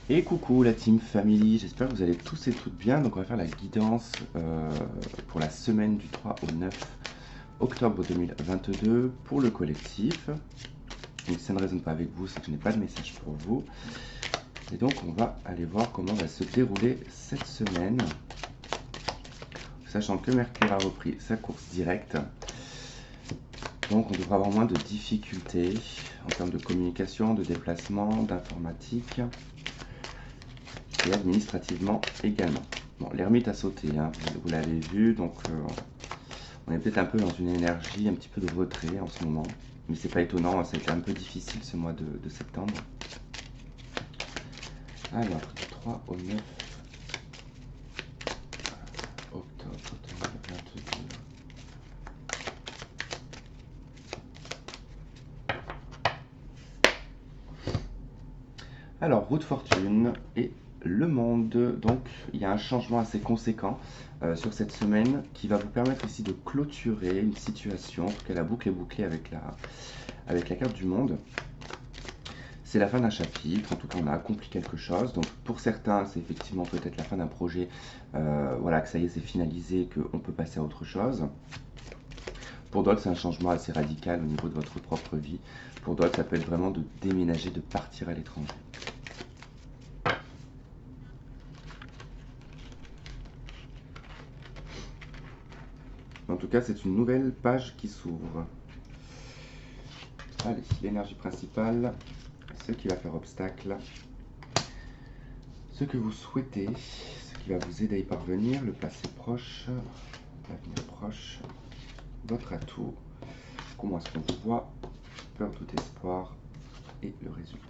Et coucou la team family, j'espère que vous allez tous et toutes bien. Donc on va faire la guidance pour la semaine du 3 au 9 octobre 2022 pour le collectif. Donc si ça ne résonne pas avec vous, c'est que je n'ai pas de message pour vous. Et donc on va aller voir comment va se dérouler cette semaine. Sachant que Mercure a repris sa course directe. Donc on devrait avoir moins de difficultés en termes de communication, de déplacement, d'informatique. Et administrativement également. Bon, l'ermite a sauté, hein, vous l'avez vu, donc on est peut-être un peu dans une énergie un petit peu de retrait en ce moment. Mais c'est pas étonnant, ça a été un peu difficile ce mois de septembre. Alors, du 3 au 9 octobre 2022. Alors, roue de fortune et le monde. Donc, il y a un changement assez conséquent sur cette semaine qui va vous permettre ici de clôturer une situation. En tout cas, la boucle est bouclée avec la carte du monde. C'est la fin d'un chapitre, en tout cas on a accompli quelque chose. Donc pour certains, c'est effectivement peut-être la fin d'un projet, voilà, que ça y est, c'est finalisé, qu'on peut passer à autre chose. Pour d'autres, c'est un changement assez radical au niveau de votre propre vie. Pour d'autres, ça peut être vraiment de déménager, de partir à l'étranger. En tout cas, c'est une nouvelle page qui s'ouvre. Allez, l'énergie principale, ce qui va faire obstacle, ce que vous souhaitez, ce qui va vous aider à y parvenir, le passé proche, l'avenir proche, votre atout, comment est-ce qu'on vous voit, peur, doute, espoir et le résultat.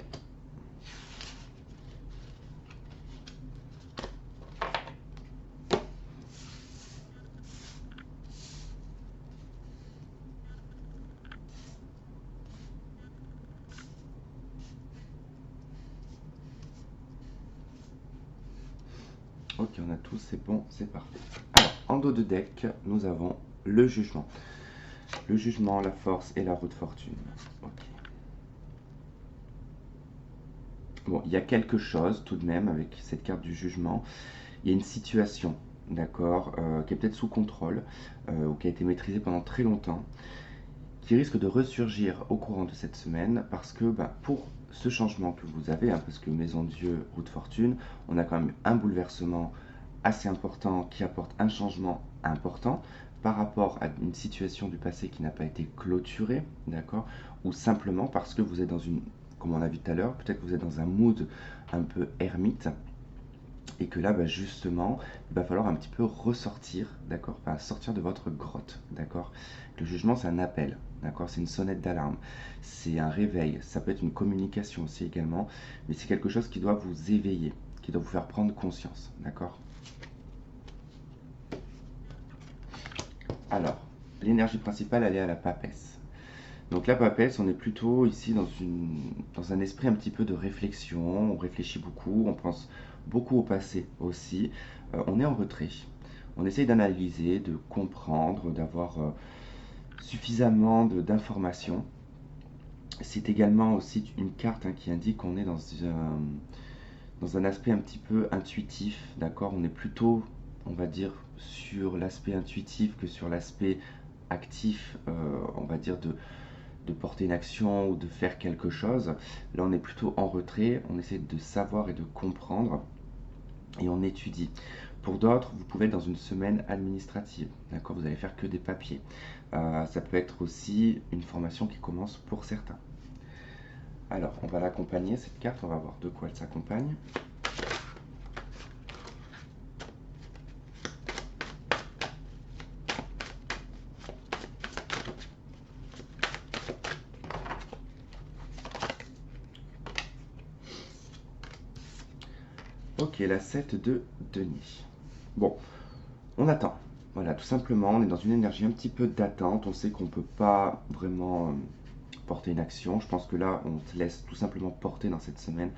Ok, on a tous, c'est bon, c'est parfait. Alors, en dos de deck, nous avons le jugement. Le jugement, la force et la roue de fortune. Ok. Bon, il y a quelque chose tout de même avec cette carte du jugement. Il y a une situation, d'accord, qui est peut-être sous contrôle ou qui a été maîtrisée pendant très longtemps, qui risque de ressurgir au courant de cette semaine parce que pour ce changement que vous avez, hein, parce que Maison de Dieu, roue de fortune, on a quand même un bouleversement assez important qui apporte un changement important par rapport à une situation du passé qui n'a pas été clôturée, d'accord, ou simplement parce que vous êtes dans une, comme on a vu tout à l'heure, peut-être que vous êtes dans un mood un peu ermite, et que là, justement, il va falloir un petit peu ressortir, d'accord, enfin, sortir de votre grotte, d'accord. Le jugement, c'est un appel, d'accord, c'est une sonnette d'alarme, c'est un réveil, ça peut être une communication aussi également, mais c'est quelque chose qui doit vous éveiller, qui doit vous faire prendre conscience, d'accord. Alors, l'énergie principale, elle est à la papesse. Donc la papesse, on est plutôt ici dans un esprit un petit peu de réflexion, on réfléchit beaucoup, on pense beaucoup au passé aussi, on est en retrait. On essaye d'analyser, de comprendre, d'avoir suffisamment d'informations. C'est également aussi une carte, hein, qui indique qu'on est dans un aspect un petit peu intuitif, d'accord. On est plutôt, on va dire, sur l'aspect intuitif que sur l'aspect actif, on va dire, de porter une action ou de faire quelque chose. Là, on est plutôt en retrait, on essaie de savoir et de comprendre et on étudie. Pour d'autres, vous pouvez être dans une semaine administrative, d'accord, vous allez faire que des papiers. Ça peut être aussi une formation qui commence pour certains. Alors, on va l'accompagner, cette carte, on va voir de quoi elle s'accompagne. Ok, la 7 de Denis. Bon, on attend. Voilà, tout simplement, on est dans une énergie un petit peu d'attente. On sait qu'on ne peut pas vraiment porter une action. Je pense que là, on se laisse tout simplement porter dans cette semaine,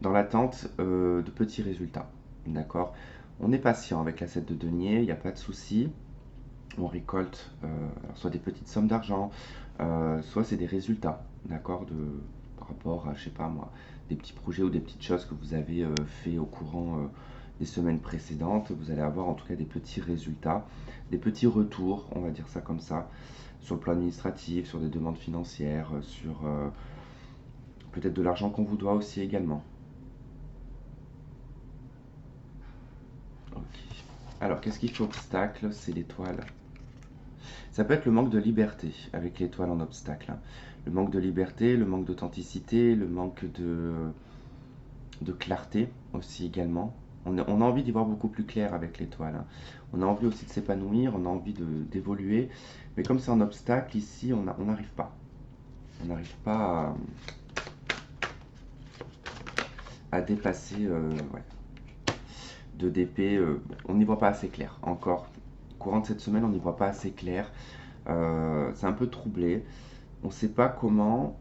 dans l'attente de petits résultats. D'accord. On est patient avec la 7 de denier, il n'y a pas de souci. On récolte soit des petites sommes d'argent, soit c'est des résultats, d'accord, par rapport à, je sais pas moi, des petits projets ou des petites choses que vous avez fait au courant des semaines précédentes. Vous allez avoir en tout cas des petits résultats, des petits retours, on va dire ça comme ça, sur le plan administratif, sur des demandes financières, sur peut-être de l'argent qu'on vous doit aussi également. Ok. Alors, qu'est-ce qui fait obstacle? C'est l'étoile. Ça peut être le manque de liberté avec l'étoile en obstacle, hein. Le manque de liberté, le manque d'authenticité, le manque de clarté aussi également. On a envie d'y voir beaucoup plus clair avec l'étoile, hein. On a envie aussi de s'épanouir, on a envie d'évoluer. Mais comme c'est un obstacle, ici, on n'arrive pas. On n'arrive pas à dépasser ouais, de d'épée. On n'y voit pas assez clair encore. Courant de cette semaine, on n'y voit pas assez clair. C'est un peu troublé. On ne sait pas comment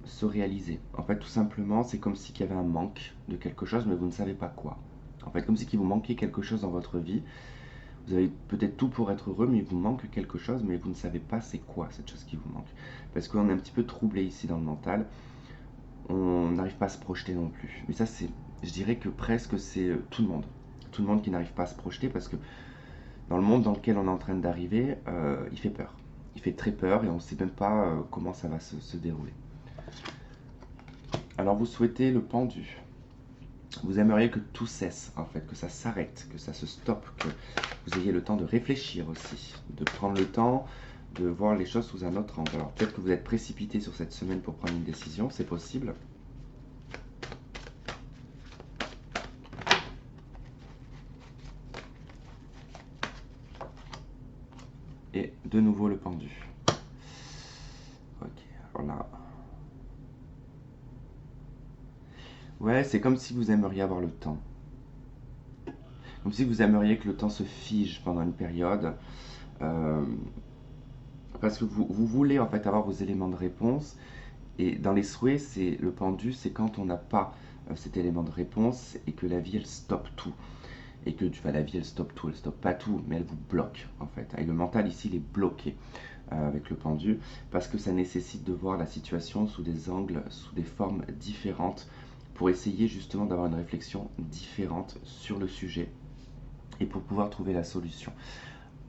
se réaliser. En fait, tout simplement, c'est comme si il y avait un manque de quelque chose, mais vous ne savez pas quoi. En fait, comme si il vous manquait quelque chose dans votre vie. Vous avez peut-être tout pour être heureux, mais il vous manque quelque chose, mais vous ne savez pas c'est quoi cette chose qui vous manque. Parce qu'on est un petit peu troublé ici dans le mental. On n'arrive pas à se projeter non plus. Mais ça, je dirais que presque c'est tout le monde. Tout le monde qui n'arrive pas à se projeter parce que dans le monde dans lequel on est en train d'arriver, il fait peur. Il fait très peur et on ne sait même pas comment ça va se dérouler. Alors vous souhaitez le pendu. Vous aimeriez que tout cesse, en fait, que ça s'arrête, que ça se stoppe, que vous ayez le temps de réfléchir aussi, de prendre le temps de voir les choses sous un autre angle. Alors peut-être que vous êtes précipité sur cette semaine pour prendre une décision, c'est possible. Et de nouveau le pendu. Ok, alors là. Ouais, c'est comme si vous aimeriez avoir le temps. Comme si vous aimeriez que le temps se fige pendant une période. euh, Parce que vous voulez en fait avoir vos éléments de réponse. Et dans les souhaits, c'est le pendu, c'est quand on n'a pas cet élément de réponse et que la vie elle stoppe tout. Et que la vie elle stoppe tout, elle stoppe pas tout, mais elle vous bloque en fait. Et le mental ici il est bloqué avec le pendu parce que ça nécessite de voir la situation sous des angles, sous des formes différentes pour essayer justement d'avoir une réflexion différente sur le sujet et pour pouvoir trouver la solution.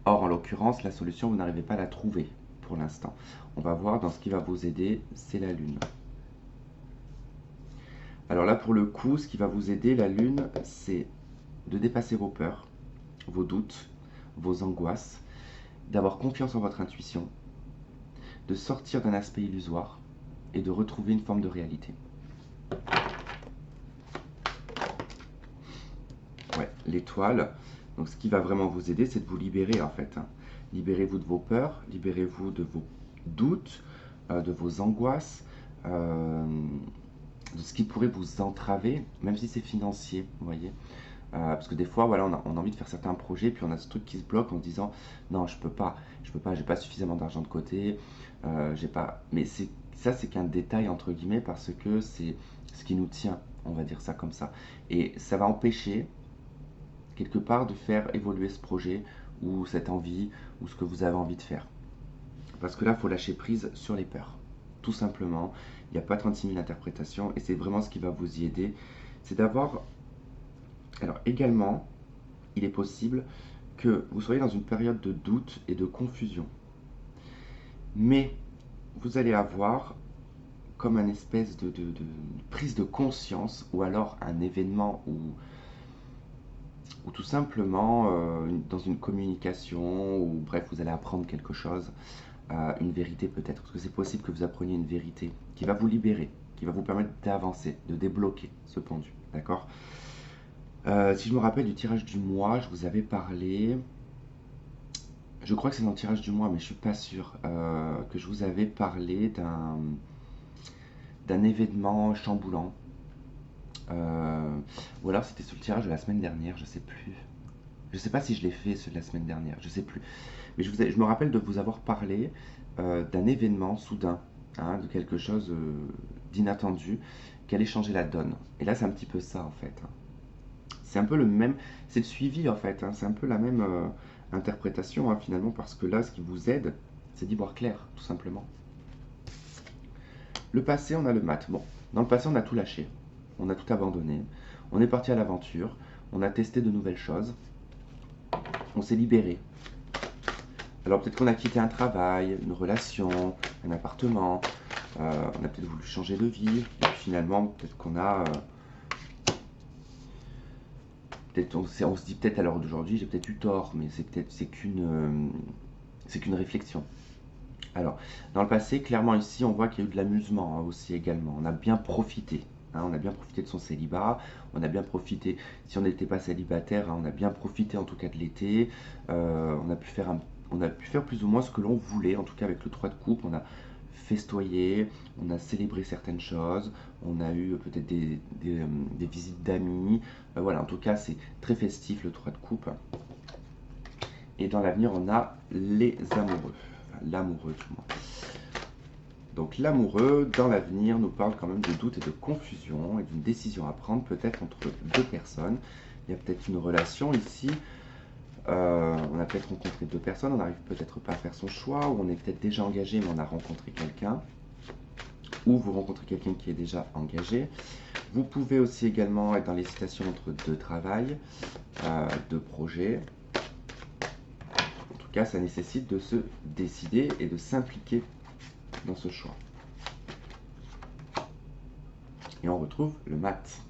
Or, en l'occurrence, la solution, vous n'arrivez pas à la trouver pour l'instant. On va voir dans ce qui va vous aider, c'est la Lune. Alors là, pour le coup, ce qui va vous aider, la Lune, c'est de dépasser vos peurs, vos doutes, vos angoisses, d'avoir confiance en votre intuition, de sortir d'un aspect illusoire et de retrouver une forme de réalité. Ouais, l'étoile. Donc ce qui va vraiment vous aider, c'est de vous libérer en fait, hein. Libérez-vous de vos peurs, libérez-vous de vos doutes, de vos angoisses, de ce qui pourrait vous entraver, même si c'est financier, vous voyez. Parce que des fois, voilà, on a envie de faire certains projets, puis on a ce truc qui se bloque en se disant non, je peux pas, j'ai pas suffisamment d'argent de côté, j'ai pas. Mais ça, c'est qu'un détail entre guillemets parce que c'est ce qui nous tient, on va dire ça comme ça. Et ça va empêcher quelque part de faire évoluer ce projet ou cette envie ou ce que vous avez envie de faire. Parce que là, il faut lâcher prise sur les peurs. Tout simplement, il n'y a pas 36 000 interprétations et c'est vraiment ce qui va vous y aider. C'est d'avoir... Alors également, il est possible que vous soyez dans une période de doute et de confusion. Mais vous allez avoir comme un espèce de prise de conscience ou alors un événement ou tout simplement dans une communication, ou bref, vous allez apprendre quelque chose, une vérité peut-être, parce que c'est possible que vous appreniez une vérité qui va vous libérer, qui va vous permettre d'avancer, de débloquer ce pendu, d'accord. Si je me rappelle du tirage du mois, je vous avais parlé, je crois que c'est dans le tirage du mois, mais je suis pas sûr, que je vous avais parlé d'un événement chamboulant. Ou alors c'était sur le tirage de la semaine dernière, je sais plus. Je sais pas si je l'ai fait ceux de la semaine dernière, je sais plus. Mais je me rappelle de vous avoir parlé d'un événement soudain, hein, de quelque chose d'inattendu qui allait changer la donne. Et là, c'est un petit peu ça en fait, hein. C'est un peu le même, c'est le suivi en fait, hein. C'est un peu la même interprétation, hein, finalement, parce que là, ce qui vous aide, c'est d'y voir clair, tout simplement. Le passé, on a le mat. Bon, Dans le passé, on a tout lâché, on a tout abandonné, on est parti à l'aventure, on a testé de nouvelles choses, on s'est libéré. Alors peut-être qu'on a quitté un travail, une relation, un appartement, on a peut-être voulu changer de vie, et puis finalement, peut-être qu'on a... peut-être on se dit peut-être à l'heure d'aujourd'hui, j'ai peut-être eu tort, mais c'est qu'une réflexion. Alors, dans le passé, clairement ici, on voit qu'il y a eu de l'amusement aussi également. On a bien profité. On a bien profité de son célibat, on a bien profité, si on n'était pas célibataire, on a bien profité en tout cas de l'été. On a pu faire plus ou moins ce que l'on voulait, en tout cas avec le 3 de coupe. On a festoyé, on a célébré certaines choses, on a eu peut-être des visites d'amis. Voilà, en tout cas, c'est très festif le 3 de coupe. Et dans l'avenir, on a les amoureux. Enfin, l'amoureux du moins. Donc l'amoureux, dans l'avenir, nous parle quand même de doute et de confusion et d'une décision à prendre peut-être entre deux personnes. Il y a peut-être une relation ici. On a peut-être rencontré deux personnes, on n'arrive peut-être pas à faire son choix, ou on est peut-être déjà engagé mais on a rencontré quelqu'un. Ou vous rencontrez quelqu'un qui est déjà engagé. Vous pouvez aussi également être dans l'hésitation entre deux travails, deux projets. En tout cas, ça nécessite de se décider et de s'impliquer dans ce choix. Et on retrouve le mat,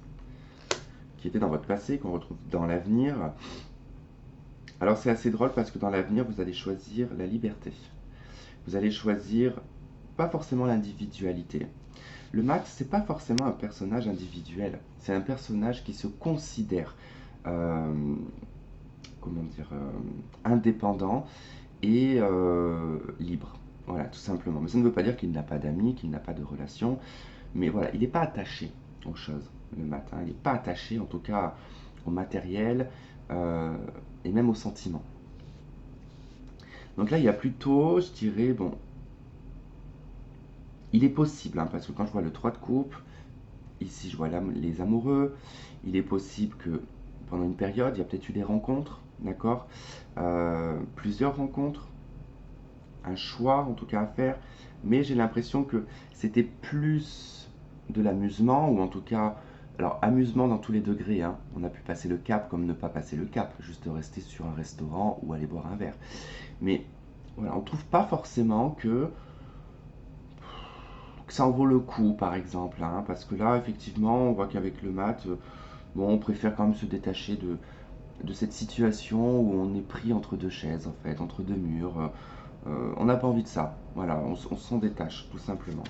qui était dans votre passé, qu'on retrouve dans l'avenir. Alors c'est assez drôle parce que dans l'avenir, vous allez choisir la liberté. Vous allez choisir pas forcément l'individualité. Le mat, c'est pas forcément un personnage individuel. C'est un personnage qui se considère, comment dire, indépendant et libre. Voilà, tout simplement. Mais ça ne veut pas dire qu'il n'a pas d'amis, qu'il n'a pas de relations. Mais voilà, il n'est pas attaché aux choses, le matin. Il n'est pas attaché, en tout cas, au matériel et même aux sentiments. Donc là, il y a plutôt, je dirais, bon, il est possible, parce que quand je vois le 3 de coupe, ici je vois les amoureux, il est possible que pendant une période, il y a peut-être eu des rencontres, d'accord, plusieurs rencontres, un choix en tout cas à faire, mais j'ai l'impression que c'était plus de l'amusement, ou en tout cas, alors amusement dans tous les degrés, on a pu passer le cap comme ne pas passer le cap, juste rester sur un restaurant ou aller boire un verre. Mais voilà, on ne trouve pas forcément que ça en vaut le coup, par exemple, parce que là, effectivement, on voit qu'avec le mat, bon, on préfère quand même se détacher de cette situation où on est pris entre deux chaises, en fait, entre deux murs. On n'a pas envie de ça. Voilà, on s'en détache, tout simplement.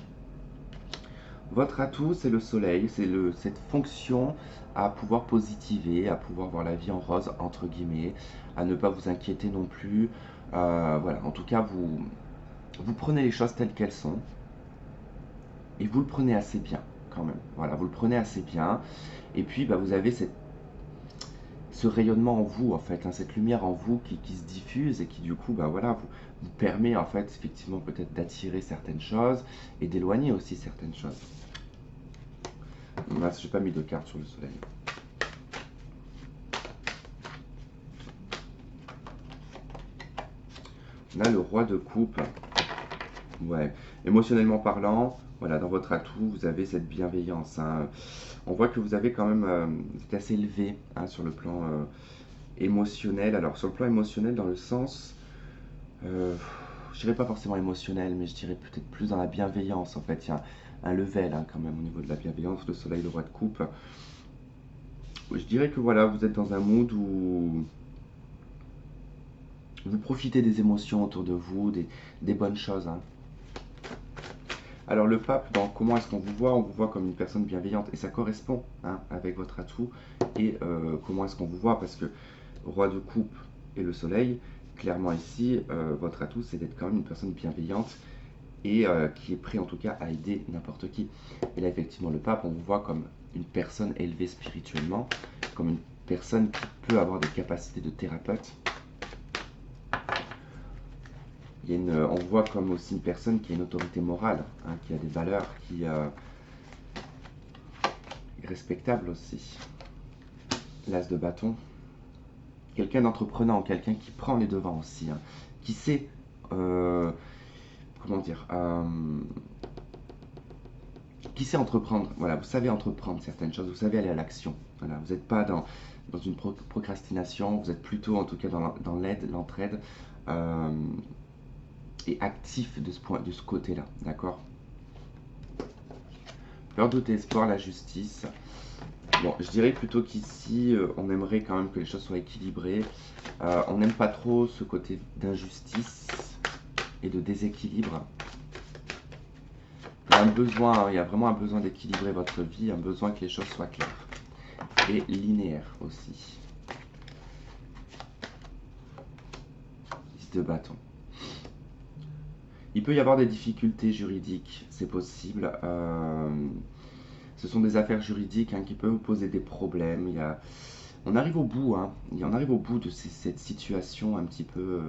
Votre atout, c'est le soleil, c'est cette fonction à pouvoir positiver, à pouvoir voir la vie en rose, entre guillemets, à ne pas vous inquiéter non plus. Voilà, en tout cas, vous prenez les choses telles qu'elles sont et vous le prenez assez bien, quand même. Voilà, vous le prenez assez bien. Et puis, vous avez ce rayonnement en vous, en fait, cette lumière en vous qui se diffuse et qui, du coup, voilà, vous permet, en fait, effectivement, peut-être d'attirer certaines choses et d'éloigner aussi certaines choses. Je n'ai pas mis de carte sur le soleil. Là, le roi de coupe. Ouais, émotionnellement parlant, voilà, dans votre atout, vous avez cette bienveillance. On voit que vous avez quand même, vous êtes assez élevé sur le plan émotionnel. Alors, sur le plan émotionnel, dans le sens, je dirais pas forcément émotionnel, mais je dirais peut-être plus dans la bienveillance. En fait, il y a un level quand même au niveau de la bienveillance, le soleil, le roi de coupe. Je dirais que voilà, vous êtes dans un mood où vous profitez des émotions autour de vous, des bonnes choses. Alors le pape, dans comment est-ce qu'on vous voit? On vous voit comme une personne bienveillante et ça correspond avec votre atout et comment est-ce qu'on vous voit parce que roi de coupe et le soleil, clairement ici, votre atout c'est d'être quand même une personne bienveillante et qui est prêt en tout cas à aider n'importe qui. Et là effectivement le pape, on vous voit comme une personne élevée spirituellement, comme une personne qui peut avoir des capacités de thérapeute. On voit comme aussi une personne qui a une autorité morale, qui a des valeurs, qui est respectable aussi. L'as de bâton. Quelqu'un d'entreprenant, quelqu'un qui prend les devants aussi, qui sait, comment dire, qui sait entreprendre. Voilà, vous savez entreprendre certaines choses, vous savez aller à l'action. Voilà, vous n'êtes pas dans une procrastination, vous êtes plutôt en tout cas dans l'aide, l'entraide et actif de ce côté-là, d'accord? Peur, doute et espoir, la justice. Bon, je dirais plutôt qu'ici, on aimerait quand même que les choses soient équilibrées. On n'aime pas trop ce côté d'injustice et de déséquilibre. Il y a un besoin, il y a vraiment un besoin d'équilibrer votre vie, un besoin que les choses soient claires et linéaires aussi. 10 de bâton. Il peut y avoir des difficultés juridiques, c'est possible. Ce sont des affaires juridiques qui peuvent vous poser des problèmes. On arrive au bout, on arrive au bout de cette situation un petit peu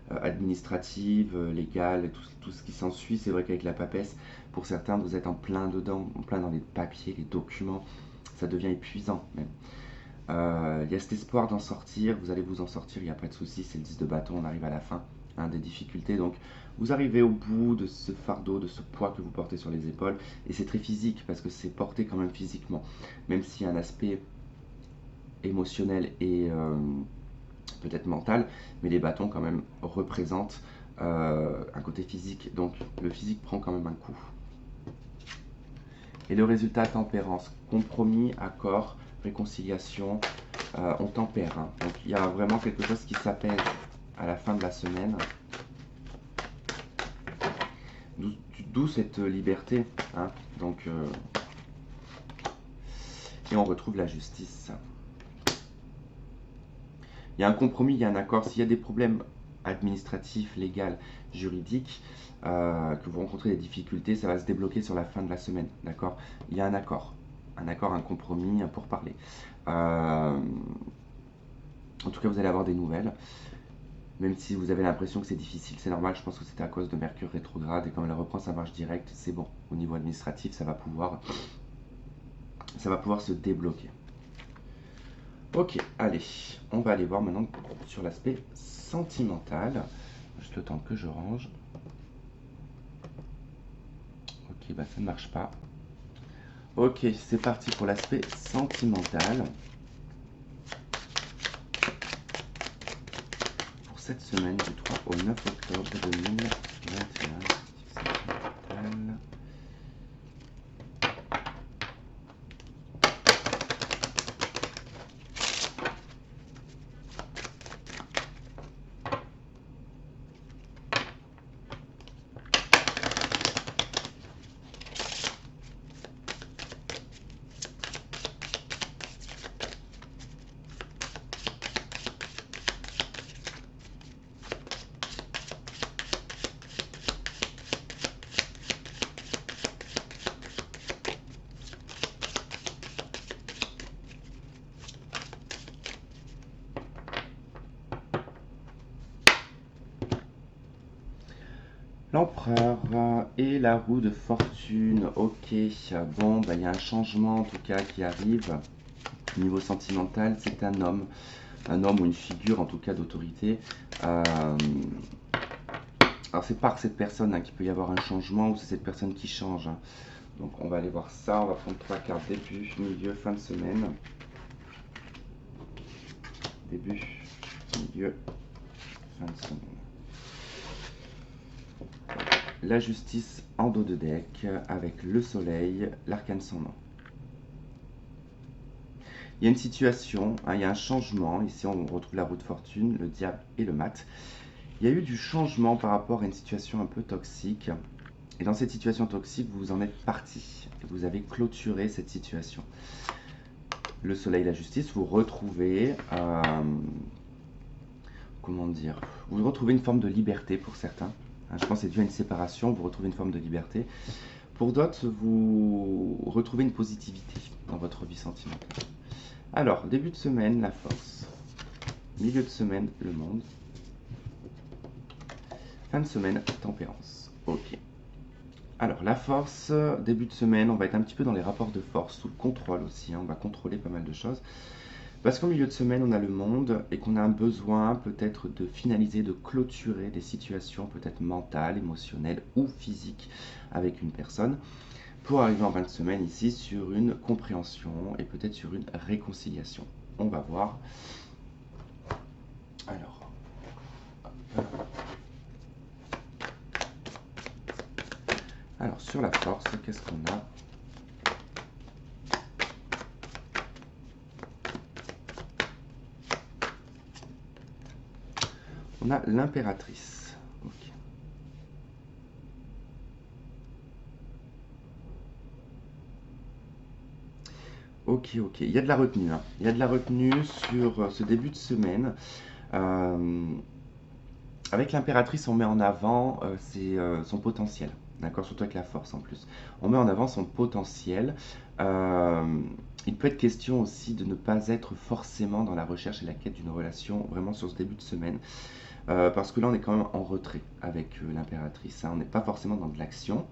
administrative, légale, et tout ce qui s'ensuit. C'est vrai qu'avec la papesse, pour certains, vous êtes en plein dedans, en plein dans les papiers, les documents. Ça devient épuisant même. Il y a cet espoir d'en sortir, vous allez vous en sortir, il n'y a pas de souci, c'est le 10 de bâton, on arrive à la fin des difficultés. Donc vous arrivez au bout de ce fardeau, de ce poids que vous portez sur les épaules, et c'est très physique parce que c'est porté quand même physiquement, même s'il y a un aspect émotionnel et peut-être mental, mais les bâtons quand même représentent un côté physique, donc le physique prend quand même un coup. Et le résultat, tempérance, compromis, accord, réconciliation, on tempère. Donc il y a vraiment quelque chose qui s'apaise à la fin de la semaine. D'où cette liberté. Donc, et on retrouve la justice. Il y a un compromis, il y a un accord. S'il y a des problèmes administratifs, légaux, juridiques, que vous rencontrez des difficultés, ça va se débloquer sur la fin de la semaine. D'accord? Il y a un accord, un compromis pour parler. En tout cas, vous allez avoir des nouvelles. Même si vous avez l'impression que c'est difficile, c'est normal, je pense que c'est à cause de Mercure rétrograde, et comme elle reprend sa marche directe, c'est bon. Au niveau administratif, ça va pouvoir se débloquer. Ok, allez, on va aller voir maintenant sur l'aspect sentimental. Juste le temps que je range. Ok, bah ça ne marche pas. Ok, c'est parti pour l'aspect sentimental. Cette semaine du 3 au 9 octobre 2021. L'empereur et la roue de fortune. Ok, bon, bah, il y a un changement en tout cas qui arrive. Au niveau sentimental, c'est un homme ou une figure en tout cas d'autorité. Alors c'est par cette personne qu'il peut y avoir un changement, ou c'est cette personne qui change. Donc on va aller voir ça, on va prendre 3 cartes, début, milieu, fin de semaine. Début, milieu, fin de semaine. La justice en dos de deck avec le soleil, l'arcane sans nom. Il y a une situation, il y a un changement. Ici, on retrouve la roue de fortune, le diable et le mat. Il y a eu du changement par rapport à une situation un peu toxique. Et dans cette situation toxique, vous en êtes parti. Vous avez clôturé cette situation. Le soleil, la justice, vous retrouvez... comment dire? Vous retrouvez une forme de liberté pour certains. Je pense que c'est dû à une séparation, vous retrouvez une forme de liberté. Pour d'autres, vous retrouvez une positivité dans votre vie sentimentale. Alors, début de semaine, la force. Milieu de semaine, le monde. Fin de semaine, tempérance. Ok. Alors, la force, début de semaine, on va être un petit peu dans les rapports de force, sous le contrôle aussi. On va contrôler pas mal de choses. Parce qu'au milieu de semaine, on a le monde et qu'on a un besoin peut-être de finaliser, de clôturer des situations peut-être mentales, émotionnelles ou physiques avec une personne. pour arriver en fin de semaine ici sur une compréhension et peut-être sur une réconciliation. On va voir. Alors, sur la force, qu'est-ce qu'on a? On a l'impératrice. Ok. Ok, ok. Il y a de la retenue, hein. Il y a de la retenue sur ce début de semaine. Avec l'impératrice, on met en avant son potentiel. D'accord? Surtout avec la force en plus. On met en avant son potentiel. Euh, il peut être question aussi de ne pas être forcément dans la recherche et la quête d'une relation vraiment sur ce début de semaine. Parce que là, on est quand même en retrait avec l'impératrice, hein. On n'est pas forcément dans de l'action,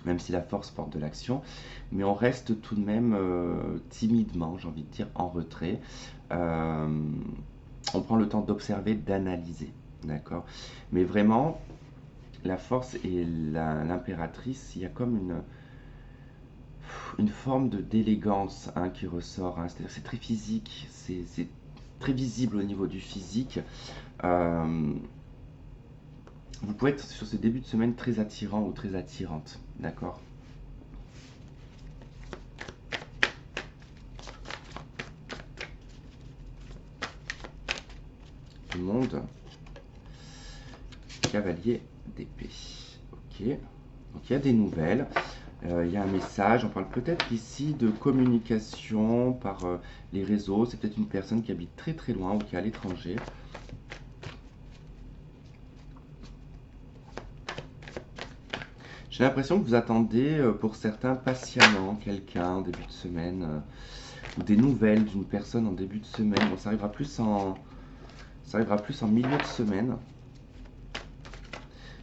même si la force porte de l'action, mais on reste tout de même timidement, j'ai envie de dire, en retrait. Euh, on prend le temps d'observer, d'analyser, d'accord? Mais vraiment, la force et l'impératrice, il y a comme une forme d'élégance, hein, qui ressort, hein. C'est-à-dire c'est très physique, c'est très visible au niveau du physique. Euh, vous pouvez être sur ce début de semaine très attirant ou très attirante, d'accord? Le monde, cavalier d'épée. Ok, donc il y a des nouvelles, il y a un message, on parle peut-être ici de communication par les réseaux, c'est peut-être une personne qui habite très très loin ou qui est à l'étranger. J'ai l'impression que vous attendez pour certains patiemment quelqu'un en début de semaine, ou des nouvelles d'une personne en début de semaine. Bon, ça arrivera plus en milieu de semaine.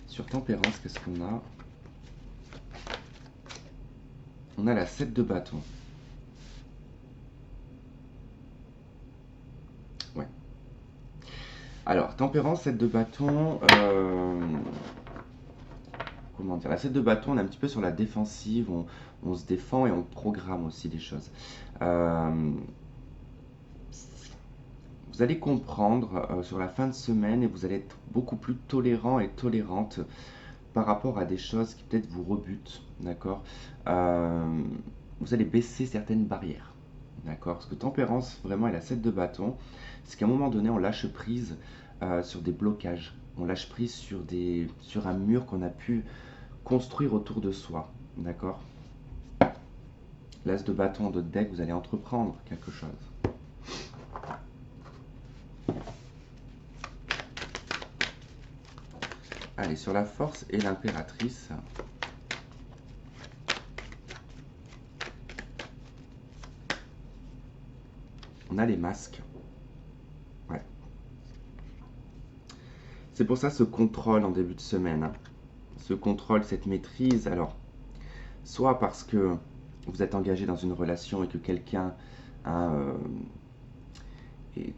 Sur Tempérance, qu'est-ce qu'on a? On a la 7 de bâton. Ouais. Alors, Tempérance, 7 de bâton. Comment dire? La 7 de bâton, on est un petit peu sur la défensive. On se défend et on programme aussi des choses. Euh, vous allez comprendre sur la fin de semaine et vous allez être beaucoup plus tolérant et tolérante par rapport à des choses qui peut-être vous rebutent, d'accord? Euh, vous allez baisser certaines barrières, d'accord? Parce que tempérance, vraiment, est la 7 de bâton, c'est qu'à un moment donné, on lâche prise sur des blocages, on lâche prise sur un mur qu'on a pu construire autour de soi, d'accord? L'as de bâton de deck, vous allez entreprendre quelque chose. Allez, sur la force et l'impératrice, on a les masques. Ouais. C'est pour ça ce contrôle en début de semaine, hein. Ce contrôle, cette maîtrise. Alors, soit parce que vous êtes engagé dans une relation et que quelqu'un, hein,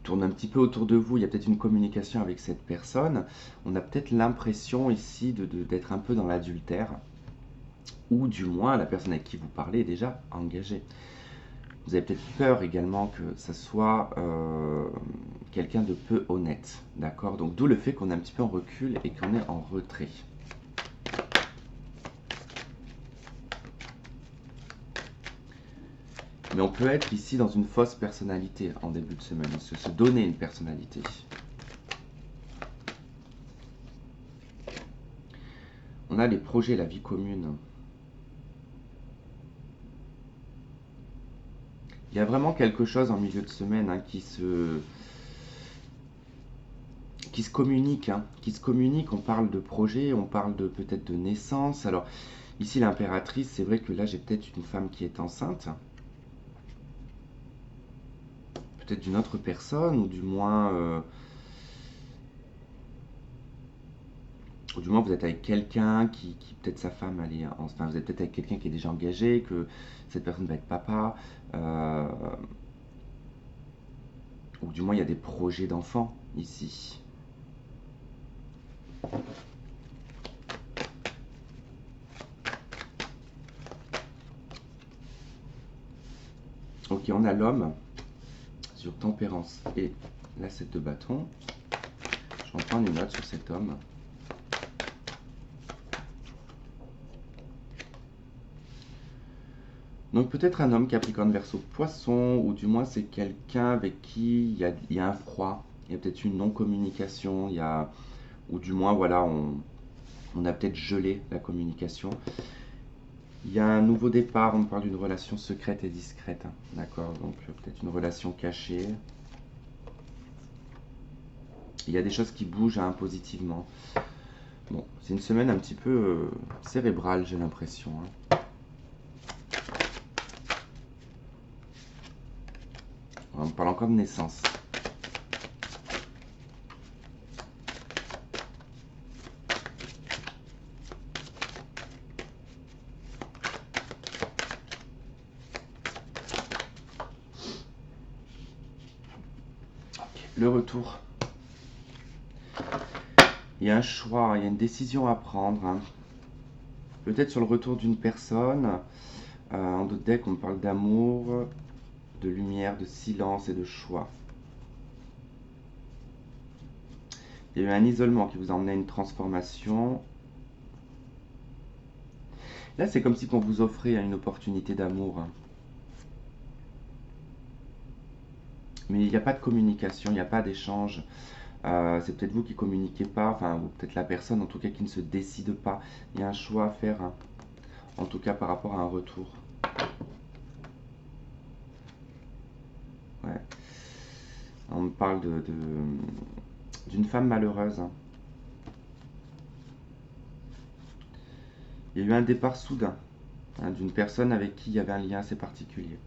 tourne un petit peu autour de vous, il y a peut-être une communication avec cette personne, on a peut-être l'impression ici d'être un peu dans l'adultère, ou du moins la personne avec qui vous parlez est déjà engagée. Vous avez peut-être peur également que ça soit quelqu'un de peu honnête, d'accord? Donc d'où le fait qu'on est un petit peu en recul et qu'on est en retrait. Mais on peut être ici dans une fausse personnalité en début de semaine, se donner une personnalité. On a les projets, la vie commune. Il y a vraiment quelque chose en milieu de semaine, hein, qui se communique, hein, qui se communique. On parle de projet, on parle de peut-être de naissance. Alors ici l'impératrice, c'est vrai que là j'ai peut-être une femme qui est enceinte, peut-être d'une autre personne, ou du moins vous êtes avec quelqu'un qui peut-être sa femme, enfin vous êtes peut-être avec quelqu'un qui est déjà engagé, que cette personne va être papa, euh, ou du moins il y a des projets d'enfants ici. Ok, on a l'homme sur tempérance et la 7 de bâton. Je vais en prendre une note sur cet homme. Donc peut-être un homme Capricorne Verseau Poisson, ou du moins c'est quelqu'un avec qui il y a un froid, il y a peut-être une non-communication, ou du moins voilà, on a peut-être gelé la communication. Il y a un nouveau départ, on parle d'une relation secrète et discrète, hein, d'accord, donc peut-être une relation cachée. Il y a des choses qui bougent hein, positivement. Bon, c'est une semaine un petit peu cérébrale, j'ai l'impression, hein. On parle encore de naissance. Le retour. Il y a un choix, il y a une décision à prendre, hein. Peut-être sur le retour d'une personne. En d'autres decks, on parle d'amour, de lumière, de silence et de choix. Il y a eu un isolement qui vous a emmené à une transformation. Là, c'est comme si on vous offrait une opportunité d'amour, hein. Mais il n'y a pas de communication, il n'y a pas d'échange. C'est peut-être vous qui ne communiquez pas, enfin, ou peut-être la personne en tout cas qui ne se décide pas. Il y a un choix à faire, hein, en tout cas par rapport à un retour. Ouais. On me parle d'une femme malheureuse, hein. Il y a eu un départ soudain, hein, d'une personne avec qui il y avait un lien assez particulier.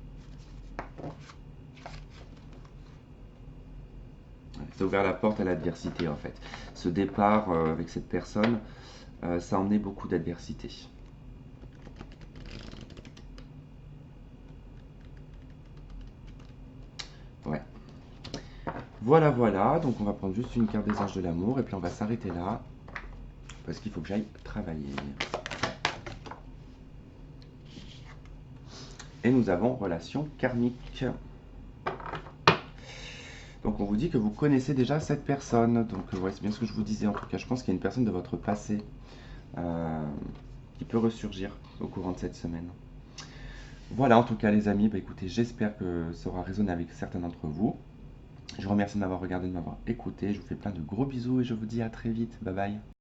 Ça a ouvert la porte à l'adversité en fait. Ce départ avec cette personne, ça a emmené beaucoup d'adversité. Ouais. Voilà, voilà. Donc on va prendre juste une carte des anges de l'amour et puis on va s'arrêter là parce qu'il faut que j'aille travailler. Et nous avons relation karmique. Donc on vous dit que vous connaissez déjà cette personne. Donc ouais, c'est bien ce que je vous disais en tout cas. Je pense qu'il y a une personne de votre passé euh, qui peut ressurgir au courant de cette semaine. Voilà en tout cas les amis, bah, écoutez, j'espère que ça aura résonné avec certains d'entre vous. Je vous remercie de m'avoir regardé, de m'avoir écouté. Je vous fais plein de gros bisous et je vous dis à très vite. Bye bye.